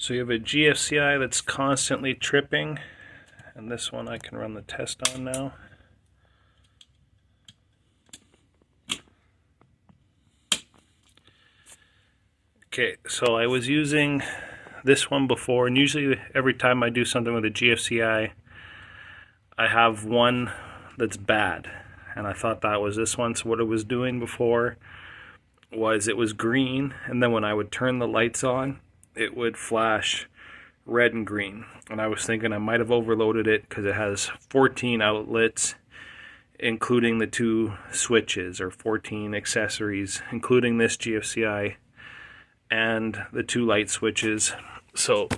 So you have a GFCI that's constantly tripping, and this one I can run the test on now. Okay, so I was using this one before, and usually every time I do something with a GFCI, I have one that's bad, and I thought that was this one. So what it was doing before was it was green, and then when I would turn the lights on, it would flash red and green. And I was thinking I might have overloaded it because it has 14 outlets, including the 2 switches, or 14 accessories, including this GFCI and the 2 light switches. So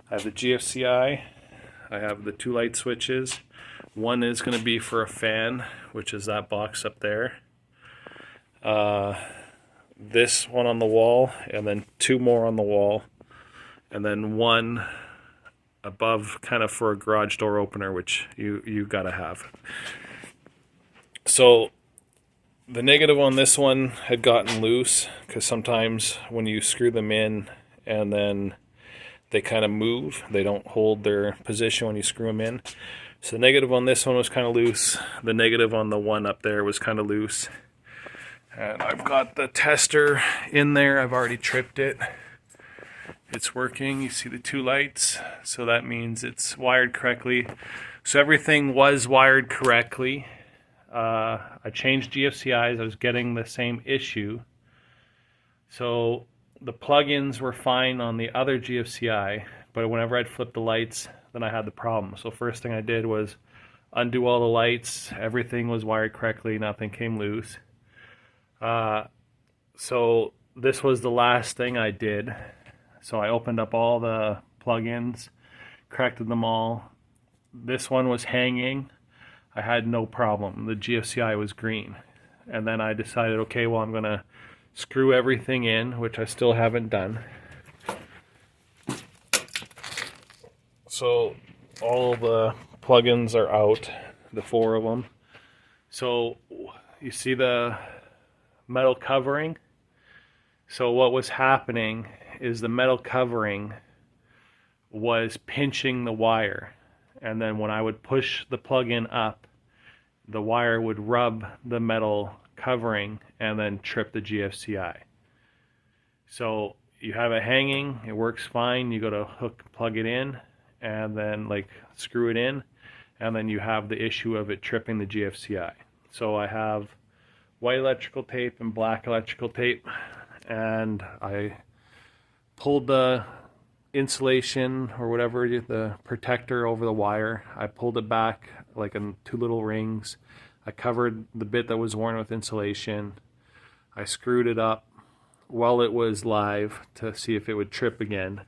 I have the GFCI, I have the 2 light switches. One is going to be for a fan, which is that box up there. This one on the wall, and then 2 more on the wall, and then one above kind of for a garage door opener, which you gotta have. So the negative on this one had gotten loose, because sometimes when you screw them in and then they kind of move, they don't hold their position when you screw them in. So the negative on this one was kind of loose. The negative on the one up there was kind of loose. And I've got the tester in there. I've already tripped it. It's working. You see the 2 lights. So that means it's wired correctly. So everything was wired correctly. I changed GFCIs. I was getting the same issue. So the plugins were fine on the other GFCI, but whenever I'd flip the lights, then I had the problem. So first thing I did was undo all the lights. Everything was wired correctly. Nothing came loose. So this was the last thing I did. So I opened up all the plugins, corrected them all. This one was hanging. I had no problem. The GFCI was green. And then I decided, okay, well, I'm going to screw everything in, which I still haven't done. So all the plugins are out, the 4 of them. So you see the metal covering? So what was happening is the metal covering was pinching the wire, and then when I would push the plug-in up, the wire would rub the metal covering and then trip the GFCI. So you have it hanging, it works fine, you go to plug it in and then screw it in, and then you have the issue of it tripping the GFCI. So I have white electrical tape and black electrical tape, and I pulled the insulation or whatever, the protector over the wire. I pulled it back in 2 little rings. I covered the bit that was worn with insulation. I screwed it up while it was live to see if it would trip again,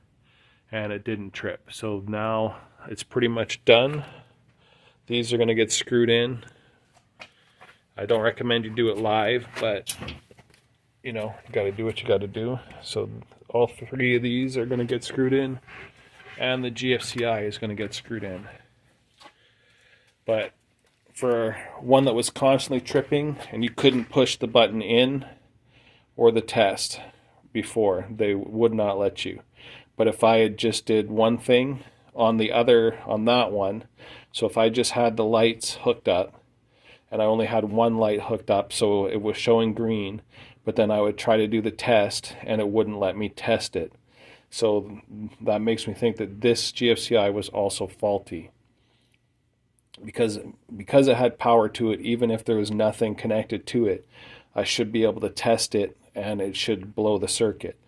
and it didn't trip. So now it's pretty much done. These are going to get screwed in. I don't recommend you do it live, but you got to do what you got to do. So all 3 of these are going to get screwed in, and the GFCI is going to get screwed in. But for one that was constantly tripping and you couldn't push the button in or the test before, they would not let you. But if I had just did one thing on that one, so if I just had the lights hooked up, and I only had one light hooked up, so it was showing green, but then I would try to do the test and it wouldn't let me test it. So that makes me think that this GFCI was also faulty, because it had power to it. Even if there was nothing connected to it, I should be able to test it and it should blow the circuit.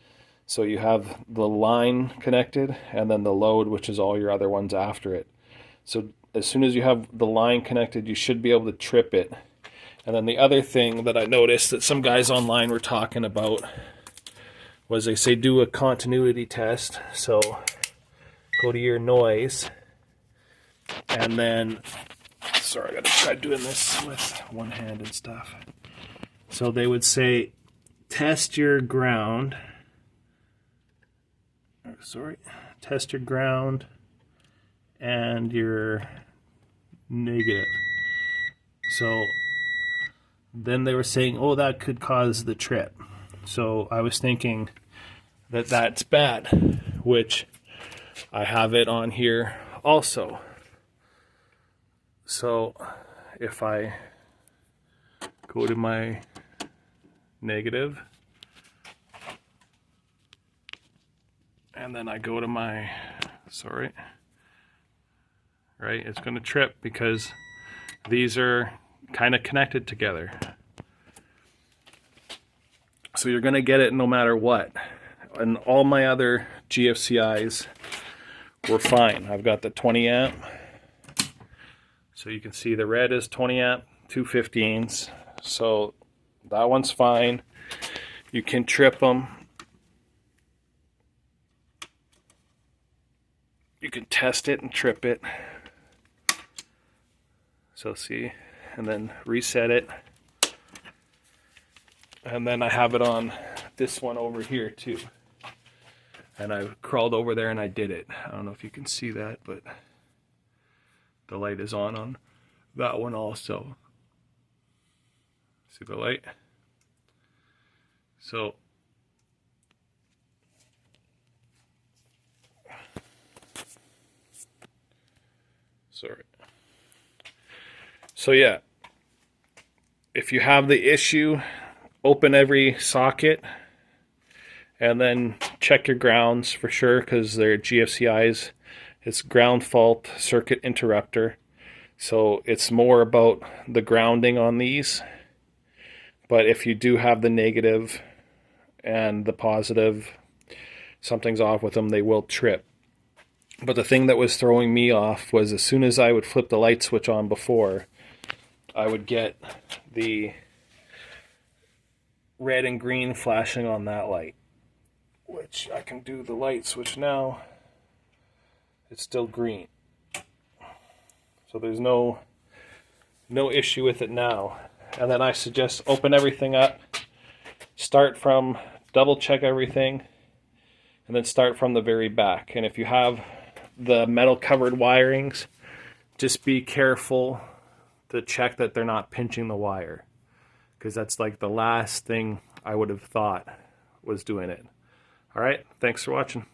So you have the line connected and then the load, which is all your other ones after it. So as soon as you have the line connected, you should be able to trip it. And then the other thing that I noticed that some guys online were talking about was, they say do a continuity test. So go to your noise, and then, sorry, I gotta try doing this with one hand and stuff. So they would say test your ground. Test your ground and your negative. So then they were saying, oh, that could cause the trip. So I was thinking that that's bad. which I have it on here also. So if I go to my negative, and then I go to my, sorry, right, it's going to trip because these are kind of connected together. So you're going to get it no matter what. And all my other GFCIs were fine. I've got the 20 amp. So you can see the red is 20 amp, 215s. So that one's fine. You can trip them. You can test it and trip it. So see, and then reset it. And then I have it on this one over here too. And I crawled over there and I did it. I don't know if you can see that, but the light is on that one also. See the light? So sorry. So yeah, if you have the issue, open every socket and then check your grounds for sure, because they're GFCIs. It's ground fault circuit interrupter. So it's more about the grounding on these. But if you do have the negative and the positive, something's off with them, they will trip. But the thing that was throwing me off was as soon as I would flip the light switch on before, I would get the red and green flashing on that light, which I can do the light switch now. It's still green. So there's no issue with it now. And then I suggest open everything up, start from, double check everything, and then start from the very back. And if you have the metal covered wirings, just be careful to check that they're not pinching the wire, because that's like the last thing I would have thought was doing it. All right, thanks for watching.